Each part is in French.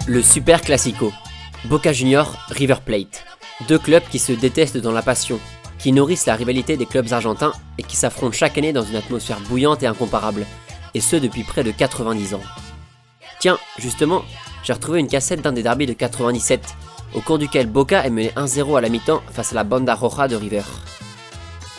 Le Super Classico. Boca Juniors, River Plate. Deux clubs qui se détestent dans la passion, qui nourrissent la rivalité des clubs argentins et qui s'affrontent chaque année dans une atmosphère bouillante et incomparable, et ce depuis près de 90 ans. Tiens, justement, j'ai retrouvé une cassette d'un des derbys de 97, au cours duquel Boca est mené 1-0 à la mi-temps face à la Banda Roja de River.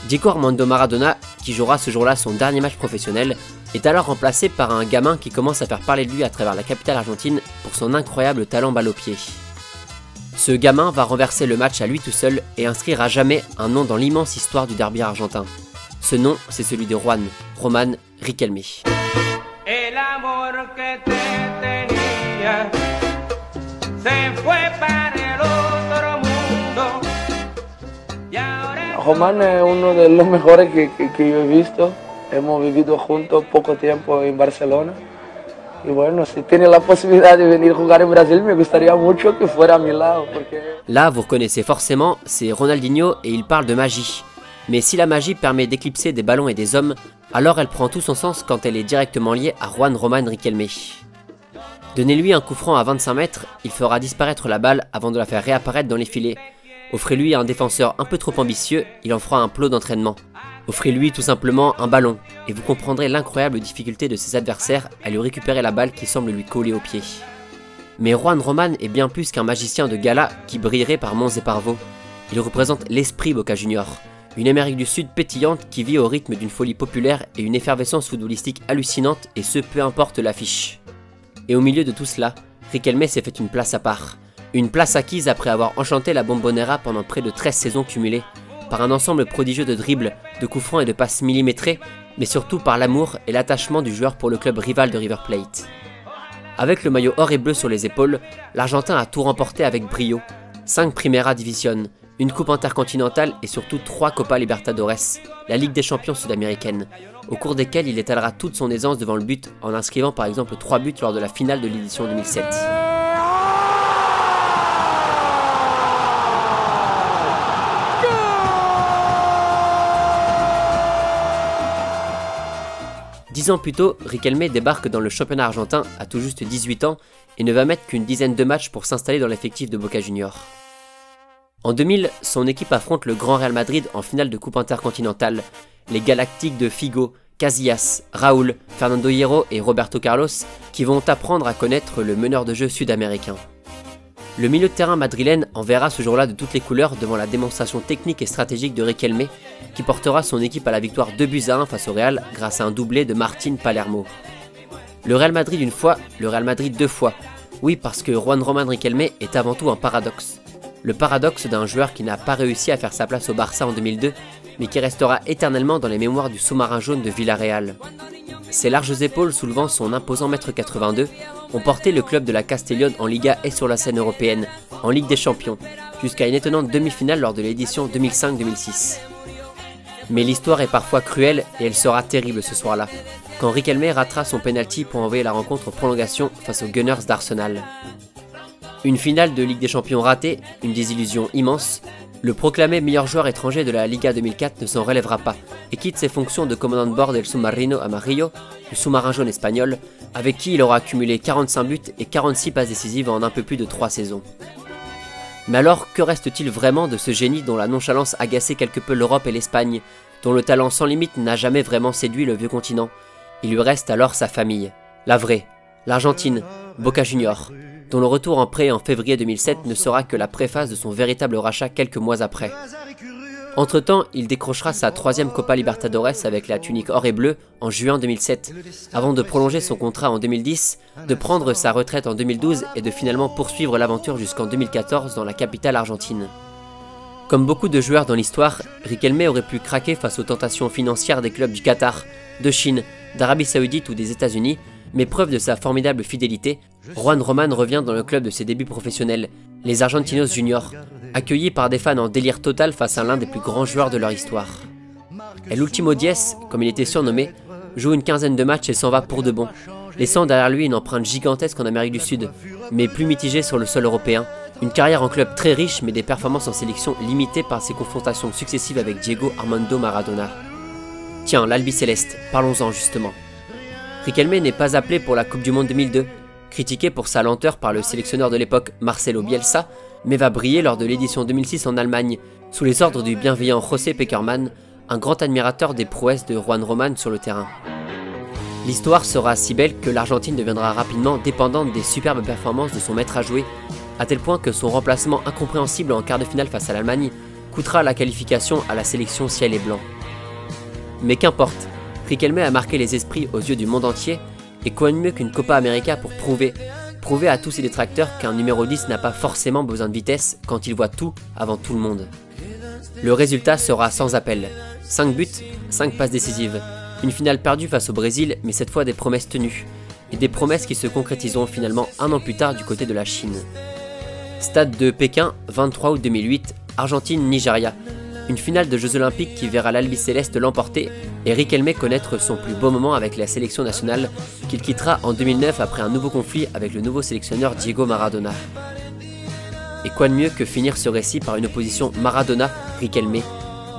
Diego Armando Maradona, qui jouera ce jour-là son dernier match professionnel, est alors remplacé par un gamin qui commence à faire parler de lui à travers la capitale argentine pour son incroyable talent balle au pied. Ce gamin va renverser le match à lui tout seul et inscrire à jamais un nom dans l'immense histoire du derby argentin. Ce nom, c'est celui de Juan Román Riquelme. Román es uno de los mejores que yo he visto. Hemos vivido juntos poco tiempo en Barcelona. Y bueno, si tiene la posibilidad de venir a jugar en Brasil, me gustaría mucho que fuera a mi lado. Porque... Là, vous reconnaissez forcément, c'est Ronaldinho et il parle de magie. Mais si la magie permet d'éclipser des ballons et des hommes, alors elle prend tout son sens quand elle est directement liée à Juan Román Riquelme. Donnez-lui un coup franc à 25 mètres, il fera disparaître la balle avant de la faire réapparaître dans les filets. Offrez-lui un défenseur un peu trop ambitieux, il en fera un plot d'entraînement. Offrez-lui tout simplement un ballon, et vous comprendrez l'incroyable difficulté de ses adversaires à lui récupérer la balle qui semble lui coller au pied. Mais Juan Román est bien plus qu'un magicien de gala qui brillerait par monts et par vaux. Il représente l'esprit Boca Juniors, une Amérique du Sud pétillante qui vit au rythme d'une folie populaire et une effervescence footballistique hallucinante, et ce peu importe l'affiche. Et au milieu de tout cela, Riquelme s'est fait une place à part. Une place acquise après avoir enchanté la Bombonera pendant près de 13 saisons cumulées, par un ensemble prodigieux de dribbles, de coups francs et de passes millimétrées, mais surtout par l'amour et l'attachement du joueur pour le club rival de River Plate. Avec le maillot or et bleu sur les épaules, l'Argentin a tout remporté avec brio. 5 Primera División, une coupe intercontinentale et surtout 3 Copa Libertadores, la Ligue des champions sud-américaine, au cours desquelles il étalera toute son aisance devant le but en inscrivant par exemple 3 buts lors de la finale de l'édition 2007. 10 ans plus tôt, Riquelme débarque dans le championnat argentin à tout juste 18 ans et ne va mettre qu'une dizaine de matchs pour s'installer dans l'effectif de Boca Juniors. En 2000, son équipe affronte le Grand Real Madrid en finale de coupe intercontinentale. Les Galactiques de Figo, Casillas, Raúl, Fernando Hierro et Roberto Carlos qui vont apprendre à connaître le meneur de jeu sud-américain. Le milieu de terrain madrilène en verra ce jour-là de toutes les couleurs devant la démonstration technique et stratégique de Riquelme qui portera son équipe à la victoire 2-1 face au Real grâce à un doublé de Martín Palermo. Le Real Madrid une fois, le Real Madrid deux fois. Oui, parce que Juan Román Riquelme est avant tout un paradoxe. Le paradoxe d'un joueur qui n'a pas réussi à faire sa place au Barça en 2002, mais qui restera éternellement dans les mémoires du sous-marin jaune de Villarreal. Ses larges épaules soulevant son imposant 1,82 m ont porté le club de la Castellón en Liga et sur la scène européenne, en Ligue des Champions, jusqu'à une étonnante demi-finale lors de l'édition 2005-2006. Mais l'histoire est parfois cruelle et elle sera terrible ce soir-là, quand Riquelme ratera son penalty pour envoyer la rencontre en prolongation face aux Gunners d'Arsenal. Une finale de Ligue des Champions ratée, une désillusion immense, le proclamé meilleur joueur étranger de la Liga 2004 ne s'en relèvera pas et quitte ses fonctions de commandant de bord del Submarino Amarillo, le sous-marin jaune espagnol, avec qui il aura accumulé 45 buts et 46 passes décisives en un peu plus de 3 saisons. Mais alors, que reste-t-il vraiment de ce génie dont la nonchalance agaçait quelque peu l'Europe et l'Espagne, dont le talent sans limite n'a jamais vraiment séduit le vieux continent? Il lui reste alors sa famille, la vraie, l'Argentine, Boca Juniors, dont le retour en prêt en février 2007 ne sera que la préface de son véritable rachat quelques mois après. Entre-temps, il décrochera sa 3e Copa Libertadores avec la tunique or et bleu en juin 2007, avant de prolonger son contrat en 2010, de prendre sa retraite en 2012 et de finalement poursuivre l'aventure jusqu'en 2014 dans la capitale argentine. Comme beaucoup de joueurs dans l'histoire, Riquelme aurait pu craquer face aux tentations financières des clubs du Qatar, de Chine, d'Arabie Saoudite ou des États-Unis, mais preuve de sa formidable fidélité, Juan Román revient dans le club de ses débuts professionnels, les Argentinos Juniors, accueillis par des fans en délire total face à l'un des plus grands joueurs de leur histoire. El Último Diez, comme il était surnommé, joue une quinzaine de matchs et s'en va pour de bon, laissant derrière lui une empreinte gigantesque en Amérique du Sud, mais plus mitigée sur le sol européen, une carrière en club très riche mais des performances en sélection limitées par ses confrontations successives avec Diego Armando Maradona. Tiens, l'Albi Céleste, parlons-en justement. Riquelme n'est pas appelé pour la Coupe du Monde 2002, Critiqué pour sa lenteur par le sélectionneur de l'époque Marcelo Bielsa, mais va briller lors de l'édition 2006 en Allemagne, sous les ordres du bienveillant José Pekerman, un grand admirateur des prouesses de Juan Román sur le terrain. L'histoire sera si belle que l'Argentine deviendra rapidement dépendante des superbes performances de son maître à jouer, à tel point que son remplacement incompréhensible en quart de finale face à l'Allemagne coûtera la qualification à la sélection ciel et blanc. Mais qu'importe, Riquelme a marqué les esprits aux yeux du monde entier, et quoi de mieux qu'une Copa América pour prouver à tous ses détracteurs qu'un numéro 10 n'a pas forcément besoin de vitesse quand il voit tout avant tout le monde. Le résultat sera sans appel, 5 buts, 5 passes décisives, une finale perdue face au Brésil mais cette fois des promesses tenues, et des promesses qui se concrétiseront finalement un an plus tard du côté de la Chine. Stade de Pékin, 23 août 2008, Argentine-Nigeria. Une finale de Jeux Olympiques qui verra l'Albiceleste l'emporter et Riquelme connaître son plus beau moment avec la sélection nationale qu'il quittera en 2009 après un nouveau conflit avec le nouveau sélectionneur Diego Maradona. Et quoi de mieux que finir ce récit par une opposition Maradona-Riquelme,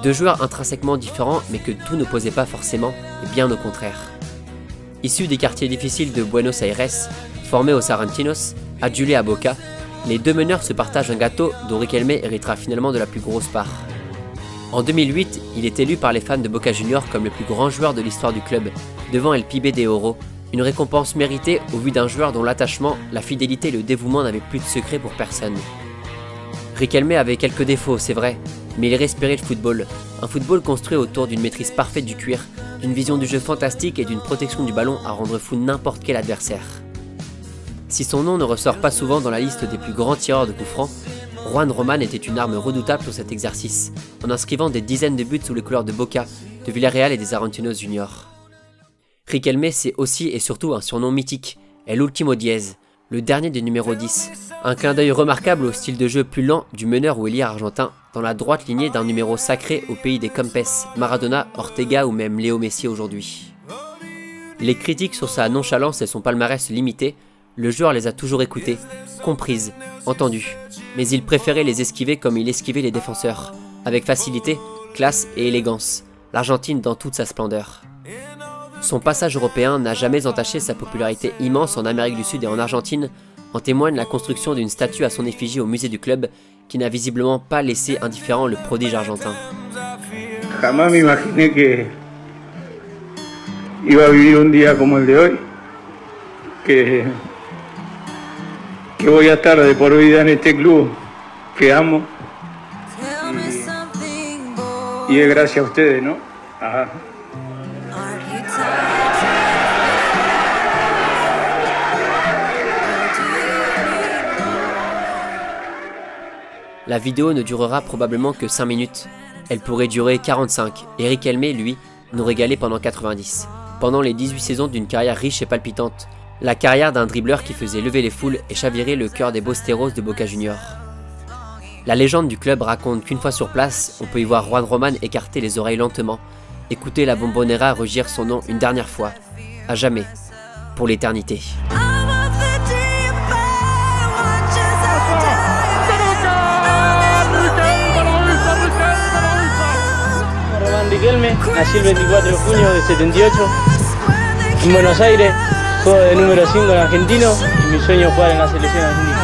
deux joueurs intrinsèquement différents mais que tout n'opposait pas forcément et bien au contraire. Issus des quartiers difficiles de Buenos Aires, formés aux Argentinos, adulés à Boca, les deux meneurs se partagent un gâteau dont Riquelme héritera finalement de la plus grosse part. En 2008, il est élu par les fans de Boca Juniors comme le plus grand joueur de l'histoire du club, devant El Pibe de Oro, une récompense méritée au vu d'un joueur dont l'attachement, la fidélité et le dévouement n'avaient plus de secret pour personne. Riquelme avait quelques défauts, c'est vrai, mais il respirait le football, un football construit autour d'une maîtrise parfaite du cuir, d'une vision du jeu fantastique et d'une protection du ballon à rendre fou n'importe quel adversaire. Si son nom ne ressort pas souvent dans la liste des plus grands tireurs de coups francs, Juan Román était une arme redoutable sur cet exercice, en inscrivant des dizaines de buts sous les couleurs de Boca, de Villarreal et des Argentinos Juniors. Riquelme, c'est aussi et surtout un surnom mythique, El Último Diez, le dernier des numéros 10, un clin d'œil remarquable au style de jeu plus lent du meneur ou ailier argentin, dans la droite lignée d'un numéro sacré au pays des Campes, Maradona, Ortega ou même Léo Messi aujourd'hui. Les critiques sur sa nonchalance et son palmarès limité, le joueur les a toujours écoutées, comprises, entendues, mais il préférait les esquiver comme il esquivait les défenseurs, avec facilité, classe et élégance, l'Argentine dans toute sa splendeur. Son passage européen n'a jamais entaché sa popularité immense en Amérique du Sud et en Argentine, en témoigne la construction d'une statue à son effigie au musée du club, qui n'a visiblement pas laissé indifférent le prodige argentin. Jamás me imaginé que iba a vivir un día como el de hoy, que voy a estar de por vida en este club que amo y es gracias a ustedes, ¿no? Ajá. La vidéo ne durera probablement que 5 minutes. Elle pourrait durer 45, et Riquelme, lui, nous régalait pendant 90, pendant les 18 saisons d'une carrière riche et palpitante, la carrière d'un dribbleur qui faisait lever les foules et chavirer le cœur des Bosteros de Boca Juniors. La légende du club raconte qu'une fois sur place, on peut y voir Juan Román écarter les oreilles lentement, écouter la Bombonera rugir son nom une dernière fois, à jamais, pour l'éternité. Riquelme, nací el 24 de junio de 78 en Buenos Aires, juego de número 5 en argentino y mi sueño es jugar en la selección argentina.